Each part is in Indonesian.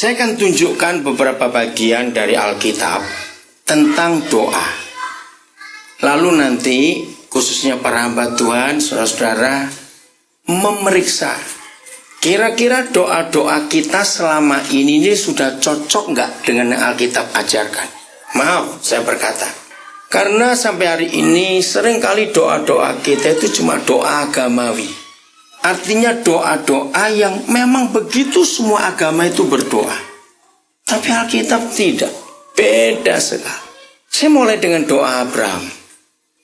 Saya akan tunjukkan beberapa bagian dari Alkitab tentang doa. Lalu nanti khususnya para hamba Tuhan, saudara-saudara, memeriksa kira-kira doa-doa kita selama ini sudah cocok nggak dengan yang Alkitab ajarkan. Maaf, saya berkata, karena sampai hari ini seringkali doa-doa kita itu cuma doa agamawi. Artinya doa-doa yang memang begitu semua agama itu berdoa. Tapi Alkitab tidak. Beda sekali. Saya mulai dengan doa Abraham.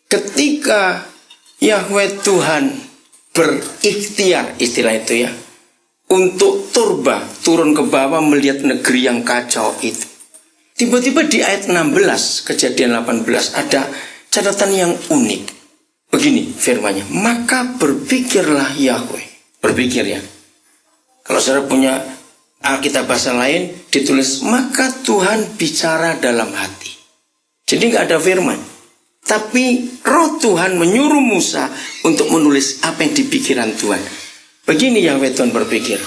Ketika Yahweh Tuhan berikhtiar, istilah itu ya, untuk turun ke bawah melihat negeri yang kacau itu. Tiba-tiba di ayat 16, Kejadian 18, ada catatan yang unik. Begini firmannya, maka berpikirlah Yahweh. Berpikir ya. Kalau saudara punya Alkitab bahasa lain, ditulis, maka Tuhan bicara dalam hati. Jadi nggak ada firman. Tapi roh Tuhan menyuruh Musa untuk menulis apa yang di pikiran Tuhan. Begini Yahweh Tuhan berpikir,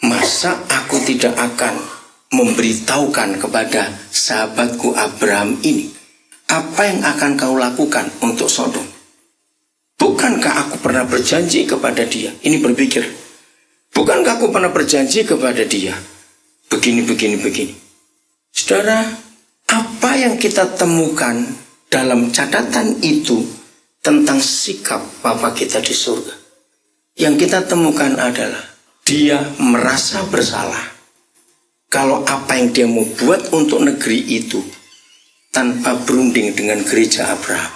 masa aku tidak akan memberitahukan kepada sahabatku Abraham ini apa yang akan kau lakukan untuk Sodom? Bukankah aku pernah berjanji kepada dia? Ini berpikir. Bukankah aku pernah berjanji kepada dia? Begini. Saudara, apa yang kita temukan dalam catatan itu tentang sikap Bapa kita di surga? Yang kita temukan adalah dia merasa bersalah kalau apa yang dia mau buat untuk negeri itu tanpa berunding dengan gereja Abraham.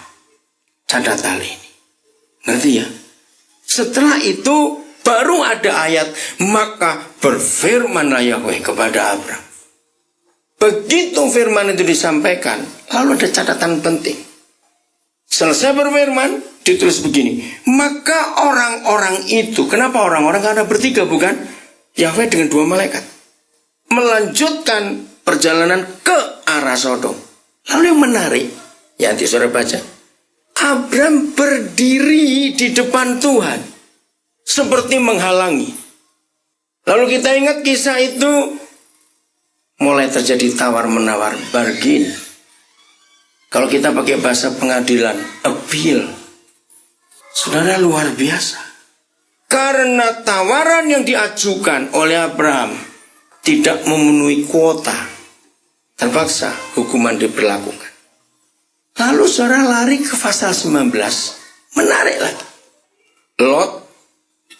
Catat hal ini. Ngerti ya? Setelah itu baru ada ayat, maka berfirmanlah Yahweh kepada Abraham. Begitu firman itu disampaikan, lalu ada catatan penting. Selesai berfirman, ditulis begini, maka orang-orang itu, kenapa orang-orang? Karena bertiga bukan? Yahweh dengan 2 malaikat melanjutkan perjalanan ke arah Sodom. Lalu yang menarik, ya nanti saudara baca, Abraham berdiri di depan Tuhan seperti menghalangi. Lalu kita ingat kisah itu mulai terjadi tawar-menawar, bargain. Kalau kita pakai bahasa pengadilan, appeal. Saudara, luar biasa. Karena tawaran yang diajukan oleh Abraham tidak memenuhi kuota, terpaksa hukuman diberlakukan. Lalu saudara lari ke pasal 19. Menarik lagi. Lot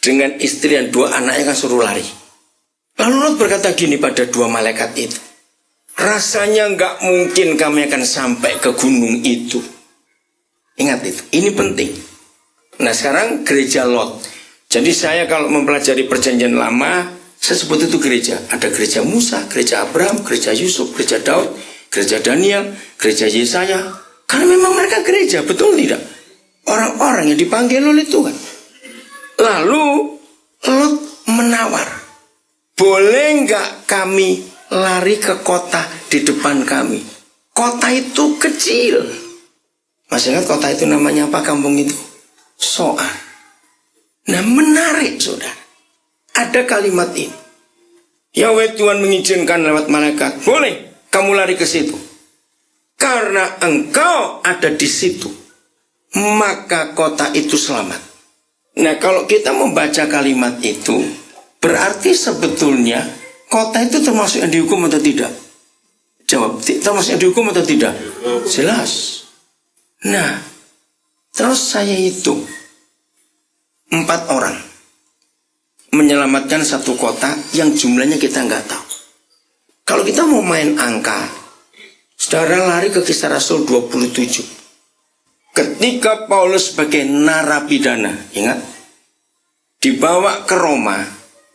dengan istri dan 2 anaknya kan suruh lari. Lalu Lot berkata gini pada 2 malaikat itu. Rasanya nggak mungkin kami akan sampai ke gunung itu. Ingat itu, ini penting. Nah sekarang gereja Lot. Jadi saya kalau mempelajari perjanjian lama, saya sebut itu gereja. Ada gereja Musa, gereja Abraham, gereja Yusuf, gereja Daud, gereja Daniel, gereja Yesaya. Karena memang mereka gereja, betul tidak? Orang-orang yang dipanggil oleh Tuhan. Lalu Lot menawar, boleh nggak kami lari ke kota di depan kami? Kota itu kecil. Masih ingat kota itu namanya apa, kampung itu? Soar. Nah menarik saudara, ada kalimat ini. Yahweh Tuhan mengizinkan lewat malaikat, boleh kamu lari ke situ. Karena engkau ada di situ, maka kota itu selamat. Nah kalau kita membaca kalimat itu, berarti sebetulnya kota itu termasuk yang dihukum atau tidak? Jawab, termasuk yang dihukum atau tidak? Jelas. Nah, terus saya hitung 4 orang menyelamatkan satu kota yang jumlahnya kita nggak tahu. Kalau kita mau main angka, saudara lari ke Kisah Rasul 27. Ketika Paulus sebagai narapidana, ingat, dibawa ke Roma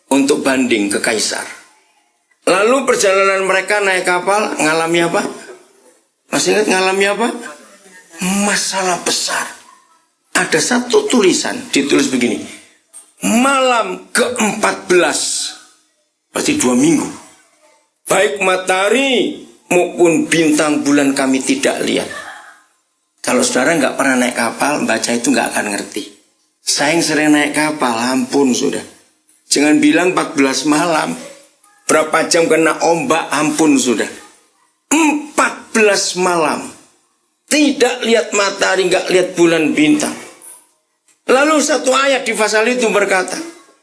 untuk banding ke Kaisar. Lalu perjalanan mereka naik kapal, ngalami apa? Masih ingat ngalami apa? Masalah besar. Ada satu tulisan, ditulis begini, malam ke-14, pasti 2 minggu, baik matahari maupun bintang bulan kami tidak lihat. Kalau saudara nggak pernah naik kapal, baca itu nggak akan ngerti. Saya yang sering naik kapal, ampun sudah. Jangan bilang 14 malam, berapa jam kena ombak, ampun sudah. 14 malam. Tidak lihat matahari, nggak lihat bulan bintang. Lalu satu ayat di pasal itu berkata,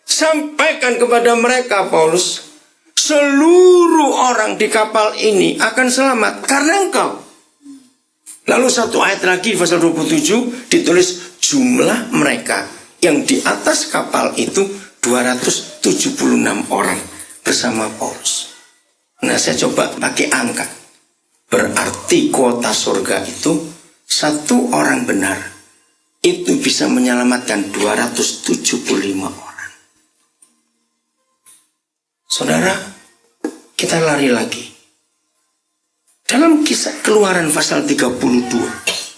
sampaikan kepada mereka Paulus, seluruh orang di kapal ini akan selamat karena engkau. Lalu satu ayat lagi di pasal 27 ditulis jumlah mereka yang di atas kapal itu 276 orang bersama Paulus. Nah, saya coba pakai angka. Berarti kuota surga itu satu orang benar itu bisa menyelamatkan 275 orang. Saudara, kita lari lagi. Dalam kisah Keluaran pasal 32.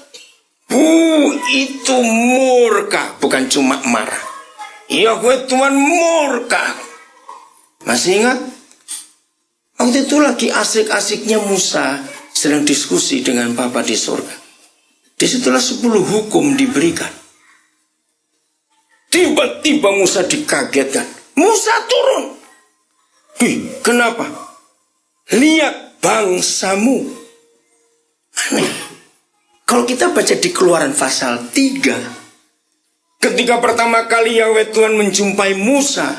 Itu murka, bukan cuma marah. Yahweh Tuhan murka. Masih ingat? Waktu itu lagi asik-asiknya Musa sedang diskusi dengan Bapa di surga. Disitulah 10 hukum diberikan. Tiba-tiba Musa dikagetkan. Musa turun. Kenapa? Lihat bangsamu. Aneh. Kalau kita baca di Keluaran pasal 3. Ketika pertama kali Yahweh Tuhan menjumpai Musa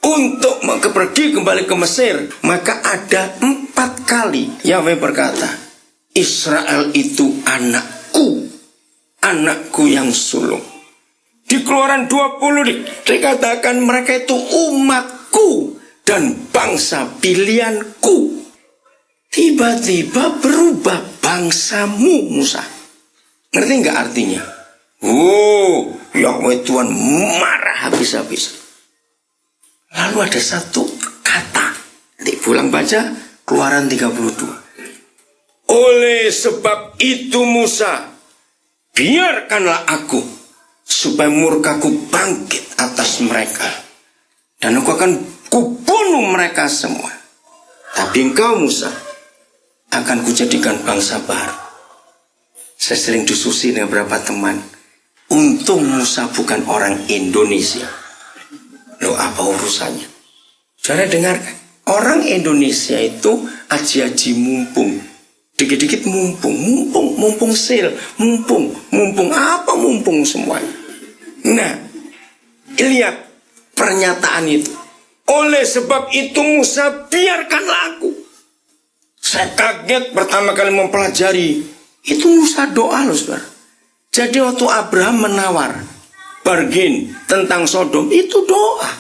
untuk pergi kembali ke Mesir, maka ada 4 kali Yahweh berkata, Israel itu anakku, anakku yang sulung. Di Keluaran 20 dikatakan mereka itu umatku dan bangsa pilihanku. Tiba-tiba berubah bangsamu Musa. Ngerti nggak artinya? Yahweh Tuhan marah habis-habis. Lalu ada satu kata. Nanti pulang baca Keluaran 32. Oleh sebab itu Musa, biarkanlah aku, supaya murkaku bangkit atas mereka. Dan aku akan kubunuh mereka semua. Tapi engkau Musa, akan kujadikan bangsa baru. Saya sering diskusi dengan beberapa teman. Untung Musa bukan orang Indonesia. Loh, apa urusannya? Saudara dengarkan. Orang Indonesia itu aji-aji mumpung. Dikit-dikit mumpung sel, mumpung apa mumpung semuanya. Nah, lihat pernyataan itu. Oleh sebab itu Musa, biarkanlah aku. Saya kaget pertama kali mempelajari. Itu Musa doa loh saudara. Jadi waktu Abraham menawar bargain tentang Sodom, itu doa.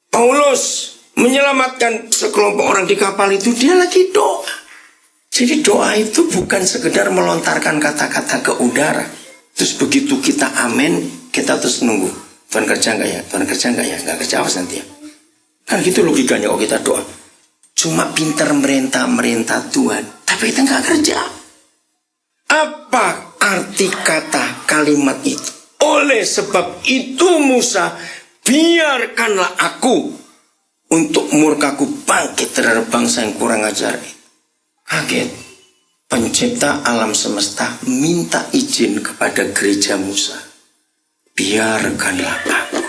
Paulus menyelamatkan sekelompok orang di kapal itu, dia lagi doa. Jadi doa itu bukan sekedar melontarkan kata-kata ke udara. Terus begitu kita amin, kita terus nunggu. Tuhan kerja nggak ya? Tuhan kerja nggak ya? Nggak kerja awas nanti ya. Kan gitu logikanya kalau kita doa. Cuma pintar merintah Tuhan, tapi kita nggak kerja. Apa arti kata kalimat itu? Oleh sebab itu Musa, biarkanlah aku untuk murkaku bangkit terhadap bangsa yang kurang ajar. Kaget. Pencipta alam semesta minta izin kepada gereja Musa. Biarkanlah aku.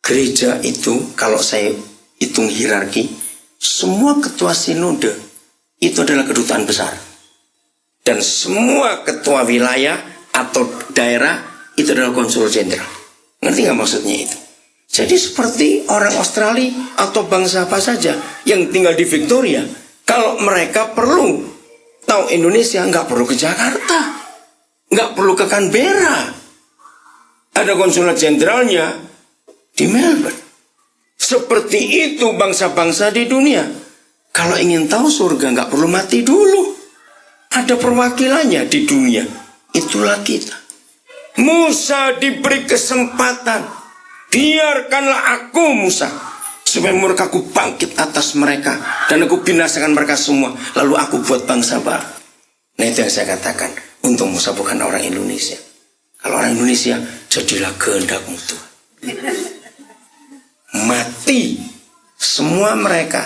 Gereja itu kalau saya hitung hierarki, semua ketua sinode itu adalah kedutaan besar. Dan semua ketua wilayah atau daerah itu adalah konsul jenderal. Ngerti nggak maksudnya itu? Jadi seperti orang Australia atau bangsa apa saja yang tinggal di Victoria, kalau mereka perlu tahu Indonesia, nggak perlu ke Jakarta, nggak perlu ke Canberra. Ada konsulat jenderalnya di Melbourne. Seperti itu bangsa-bangsa di dunia. Kalau ingin tahu surga nggak perlu mati dulu. Ada perwakilannya di dunia. Itulah kita. Musa diberi kesempatan. Biarkanlah aku Musa, supaya murkaku bangkit atas mereka dan aku binasakan mereka semua. Lalu aku buat bangsa baru. Nah itu yang saya katakan. Untung Musa bukan orang Indonesia. Kalau orang Indonesia, jadilah kehendakmu Tuhan. Mati semua mereka,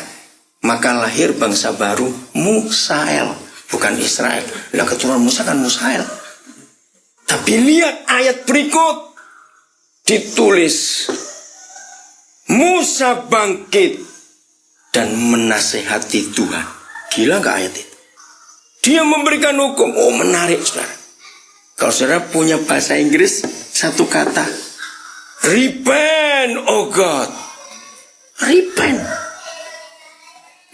maka lahir bangsa baru Musael, bukan Israel. Lah keturunan Musa kan Musael. Tapi lihat ayat berikut, ditulis Musa bangkit dan menasehati Tuhan. Gila gak ayat itu? Dia memberikan hukum. Oh, menarik, saudara. Kalau saudara punya bahasa Inggris, satu kata. Repent, oh God. Repent.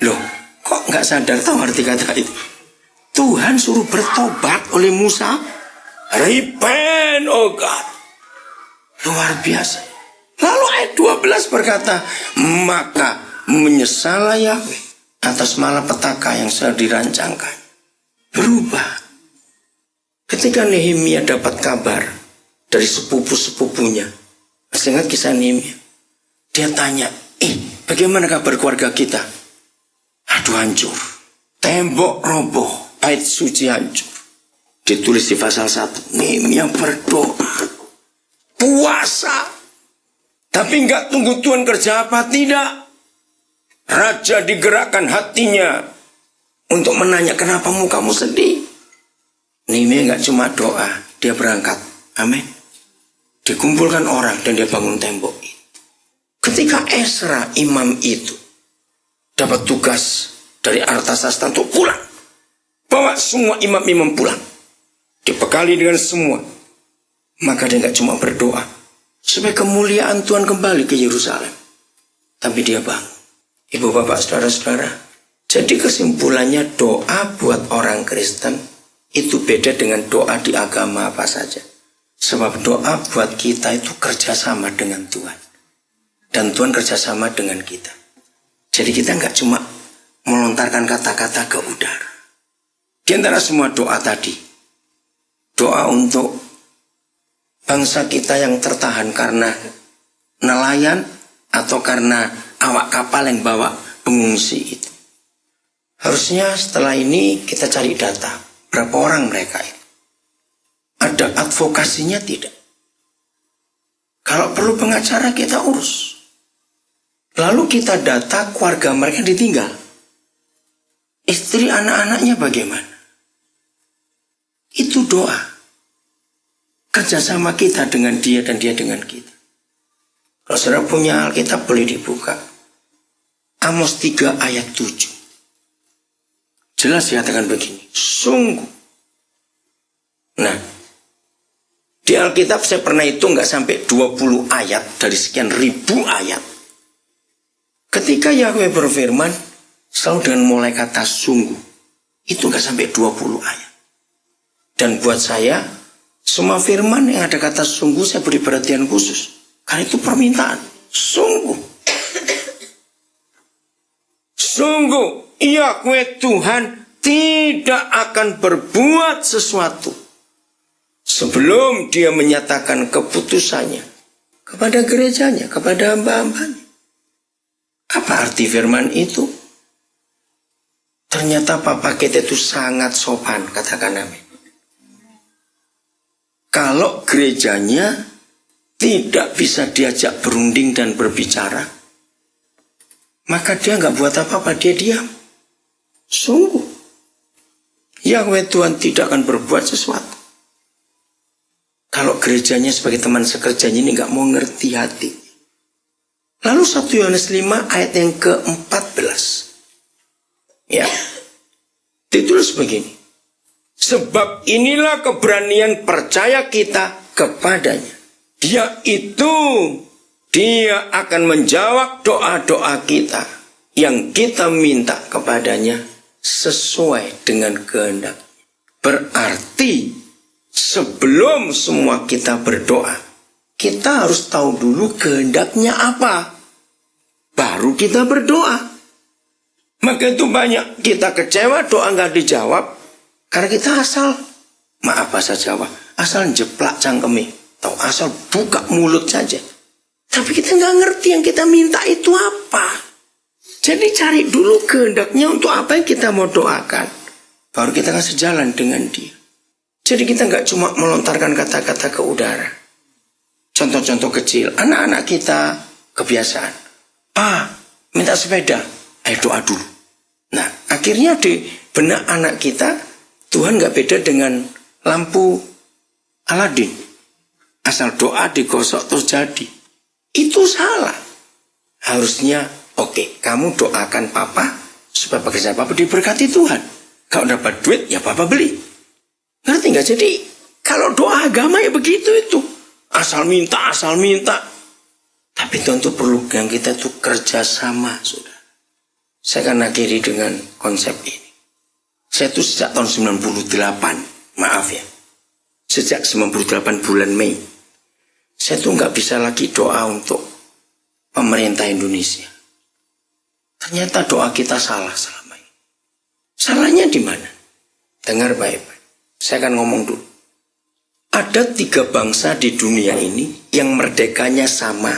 Loh, kok gak sadar tahu arti kata itu? Tuhan suruh bertobat oleh Musa. Repent, oh God. Luar biasa. Lalu ayat 12 berkata, maka menyesallah Yahweh atas malapetaka yang sudah dirancangkan. Berubah. Ketika Nehemia dapat kabar dari sepupu-sepupunya, masih ingat kisah Nehemia? Dia tanya, bagaimana kabar keluarga kita? Aduh, hancur. Tembok roboh, bait suci hancur. Ditulis di pasal 1, Nehemia berdoa, puasa, tapi enggak tunggu Tuhan kerja apa, tidak. Raja digerakkan hatinya untuk menanya, kenapa mukamu sedih? Nehemia enggak cuma doa, dia berangkat. Amin. Dikumpulkan orang dan dia bangun tembok. Ketika Ezra imam itu dapat tugas dari Artasasta untuk pulang, bawa semua imam-imam pulang, dibekali dengan semua, maka dia enggak cuma berdoa supaya kemuliaan Tuhan kembali ke Yerusalem, tapi dia bangun. Ibu bapak saudara-saudara, jadi kesimpulannya doa buat orang Kristen itu beda dengan doa di agama apa saja. Sebab doa buat kita itu kerjasama dengan Tuhan. Dan Tuhan kerjasama dengan kita. Jadi kita nggak cuma melontarkan kata-kata ke udara. Di antara semua doa tadi, doa untuk bangsa kita yang tertahan karena nelayan atau karena awak kapal yang bawa pengungsi itu. Harusnya setelah ini kita cari data. Berapa orang mereka itu? Ada advokasinya tidak? Kalau perlu pengacara kita urus. Lalu kita data keluarga mereka ditinggal. Istri anak-anaknya bagaimana? Itu doa. Kerjasama kita dengan dia dan dia dengan kita. Kalau saudara punya Alkitab boleh dibuka. Amos 3 ayat 7. Jelas dikatakan begini. Sungguh. Nah, di Alkitab saya pernah hitung nggak sampai 20 ayat dari sekian ribu ayat. Ketika Yahweh berfirman, selalu dengan mulai kata sungguh. Itu nggak sampai 20 ayat. Dan buat saya, semua firman yang ada kata sungguh saya beri perhatian khusus. Karena itu permintaan. Sungguh. Sungguh, Yahweh Tuhan tidak akan berbuat sesuatu sebelum dia menyatakan keputusannya kepada gerejanya, kepada hamba-hambanya. Apa arti firman itu? Ternyata Papa kita itu sangat sopan, katakan amin. Kalau gerejanya tidak bisa diajak berunding dan berbicara, maka dia nggak buat apa-apa, dia diam. Sungguh, Yahweh Tuhan tidak akan berbuat sesuatu kalau gerejanya sebagai teman sekerjanya ini nggak mau ngerti hati. Lalu 1 Yohanes 5 ayat yang ke-14. Ya, ditulis begini. Sebab inilah keberanian percaya kita kepadanya. Dia akan menjawab doa-doa kita yang kita minta kepadanya sesuai dengan kehendak. Berarti sebelum semua kita berdoa, kita harus tahu dulu kehendaknya apa. Baru kita berdoa. Maka itu banyak kita kecewa doa nggak dijawab karena kita asal, maaf bahasa Jawa, asal jeplak cangkeme, atau asal buka mulut saja. Tapi kita nggak ngerti yang kita minta itu apa. Jadi cari dulu kehendaknya untuk apa yang kita mau doakan. Baru kita akan sejalan dengan dia. Jadi kita nggak cuma melontarkan kata-kata ke udara. Contoh-contoh kecil. Anak-anak kita kebiasaan. Minta sepeda. Ayo doa dulu. Nah, akhirnya di benak anak kita, Tuhan nggak beda dengan lampu Aladin. Asal doa digosok terus jadi. Itu salah. harusnya oke, kamu doakan papa supaya pekerjaan papa diberkati Tuhan. Kalau dapat duit ya papa beli. Ngerti nggak? Jadi kalau doa agama ya begitu itu. Asal minta, asal minta. Tapi tentu perlu yang kita itu kerjasama, sudah. Saya akan akhiri dengan konsep ini. Saya itu sejak tahun 98, maaf ya. Sejak 98 bulan Mei. Saya tuh nggak bisa lagi doa untuk pemerintah Indonesia. Ternyata doa kita salah selama ini. Salahnya di mana? Dengar baik-baik. Saya akan ngomong dulu. Ada 3 bangsa di dunia ini yang merdekanya sama.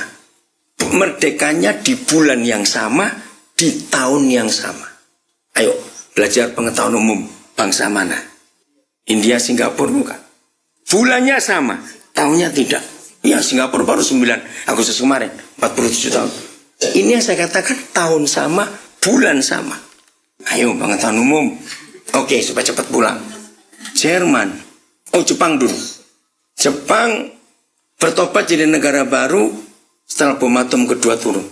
Merdekanya di bulan yang sama, di tahun yang sama. Ayo, belajar pengetahuan umum. Bangsa mana? India, Singapura bukan? Bulannya sama, tahunnya tidak. Ya, Singapura baru 9 Agustus kemarin, 47 tahun. Ini yang saya katakan tahun sama, bulan sama. Ayo, pengetahuan umum. Oke, supaya cepat pulang. Jerman. Oh, Jepang dulu. Jepang bertobat jadi negara baru setelah bom atom kedua turun.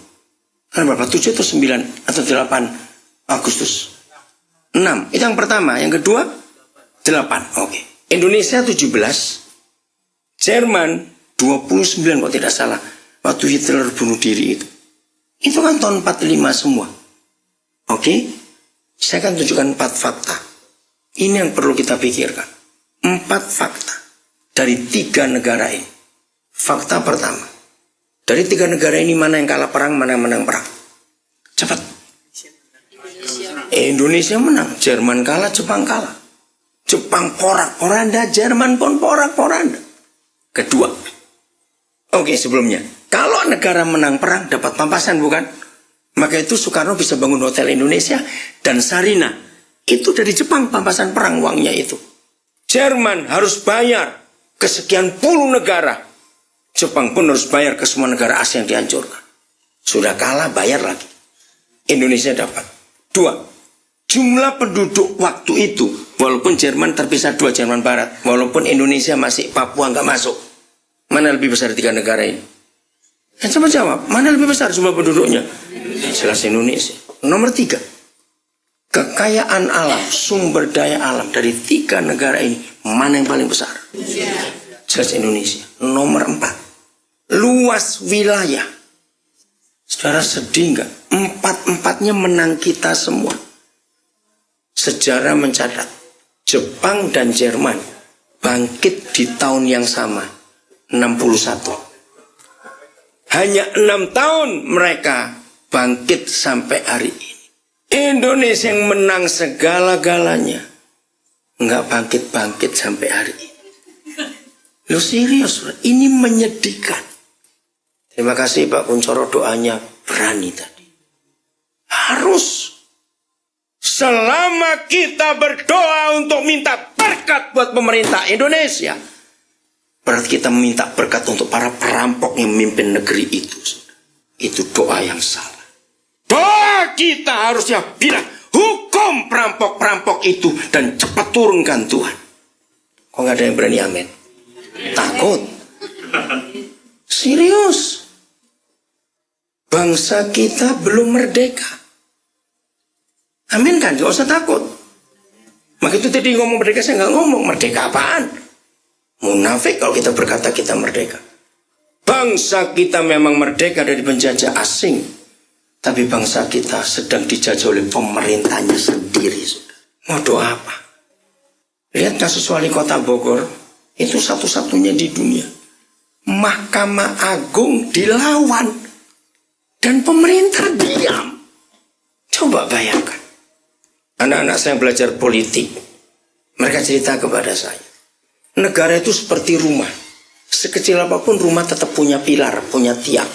Karena berapa? 7 atau 9 atau 8 Agustus? 6. Itu yang pertama. Yang kedua? 8. Oke. Indonesia 17. Jerman 29 kalau tidak salah. Waktu Hitler bunuh diri itu. Itu kan tahun 45 semua. Oke. Saya akan tunjukkan 4 fakta. Ini yang perlu kita pikirkan. 4 fakta dari 3 negara ini. Fakta pertama. Dari 3 negara ini mana yang kalah perang, mana yang menang perang? Cepat. Indonesia menang. Jerman kalah, Jepang kalah. Jepang porak-poranda, Jerman pun porak-poranda. Kedua. Oke, sebelumnya. Kalau negara menang perang dapat pampasan bukan? Maka itu Soekarno bisa bangun Hotel Indonesia dan Sarina. Itu dari Jepang pampasan perang uangnya itu. Jerman harus bayar ke sekian puluh negara. Jepang pun harus bayar ke semua negara Asia yang dihancurkan. Sudah kalah bayar lagi. Indonesia dapat. 2. Jumlah penduduk waktu itu, walaupun Jerman terpisah 2, Jerman Barat, walaupun Indonesia masih Papua nggak masuk. Mana lebih besar 3 negara ini? Coba jawab, mana lebih besar jumlah penduduknya? Jelas Indonesia. Nomor 3. Kekayaan alam, sumber daya alam dari 3 negara ini, mana yang paling besar? Jelas Indonesia. Nomor 4. Luas wilayah. Saudara sedih nggak? 4-4-nya menang kita semua. Sejarah mencatat Jepang dan Jerman bangkit di tahun yang sama, 61. Hanya 6 tahun mereka bangkit sampai hari ini. Indonesia yang menang segala-galanya nggak bangkit-bangkit sampai hari ini. Loh serius, ini menyedihkan. Terima kasih Pak Kuncoro, doanya berani tadi. Harus. Selama kita berdoa untuk minta berkat buat pemerintah Indonesia, berarti kita meminta berkat untuk para perampok yang memimpin negeri itu. Itu doa yang salah. Doa kita harusnya bilang, hukum perampok-perampok itu dan cepat turunkan Tuhan. Kok nggak ada yang berani amin? Takut. Serius. Bangsa kita belum merdeka. Amin kan? Gak usah takut. Maka itu tadi ngomong merdeka, saya nggak ngomong merdeka apaan. Munafik kalau kita berkata kita merdeka. Bangsa kita memang merdeka dari penjajah asing. Tapi bangsa kita sedang dijajah oleh pemerintahnya sendiri. Mau doa apa? Lihat kasus wali kota Bogor. Itu satu-satunya di dunia. Mahkamah Agung dilawan. Dan pemerintah diam. Coba bayangkan. Anak-anak saya belajar politik. Mereka cerita kepada saya. Negara itu seperti rumah. Sekecil apapun rumah tetap punya pilar, punya tiang.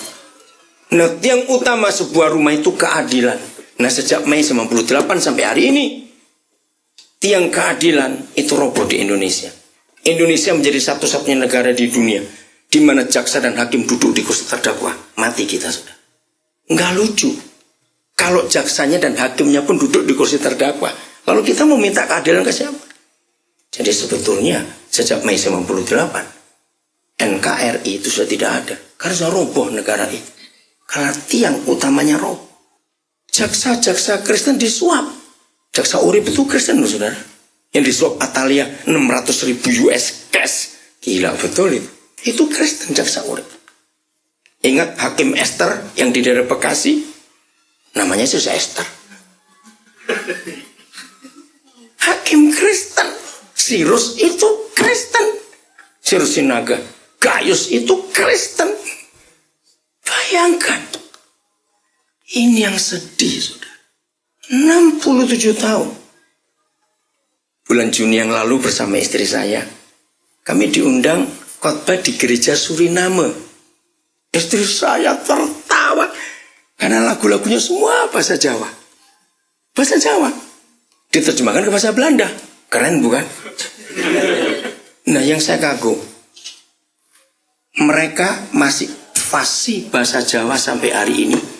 Nah, tiang utama sebuah rumah itu keadilan. Nah, sejak Mei 98 sampai hari ini, tiang keadilan itu roboh di Indonesia. Indonesia menjadi satu-satunya negara di dunia di mana jaksa dan hakim duduk di kursi terdakwa. Mati kita sudah. Nggak lucu. Kalau jaksanya dan hakimnya pun duduk di kursi terdakwa, lalu kita mau minta keadilan ke siapa? Jadi sebetulnya sejak Mei 98, NKRI itu sudah tidak ada. Karena sudah roboh negara itu. Karena tiang utamanya roh. Jaksa-jaksa Kristen disuap. Jaksa Urip itu Kristen loh saudara. Yang disuap Atalia 600.000 US cash. Gila betul itu. Itu Kristen jaksa Urip. Ingat Hakim Esther yang di daerah Bekasi. Namanya Susah Esther. Hakim Kristen. Sirus itu Kristen. Sirus Sinaga. Gaius itu Kristen. Bayangkan. Ini yang sedih saudara. 67 tahun. Bulan Juni yang lalu bersama istri saya. Kami diundang khotbah di gereja Suriname. Istri saya tertawa. Karena lagu-lagunya semua bahasa Jawa. Bahasa Jawa. Diterjemahkan ke bahasa Belanda. Keren bukan? Nah yang saya kagum. Mereka masih fasih bahasa Jawa sampai hari ini.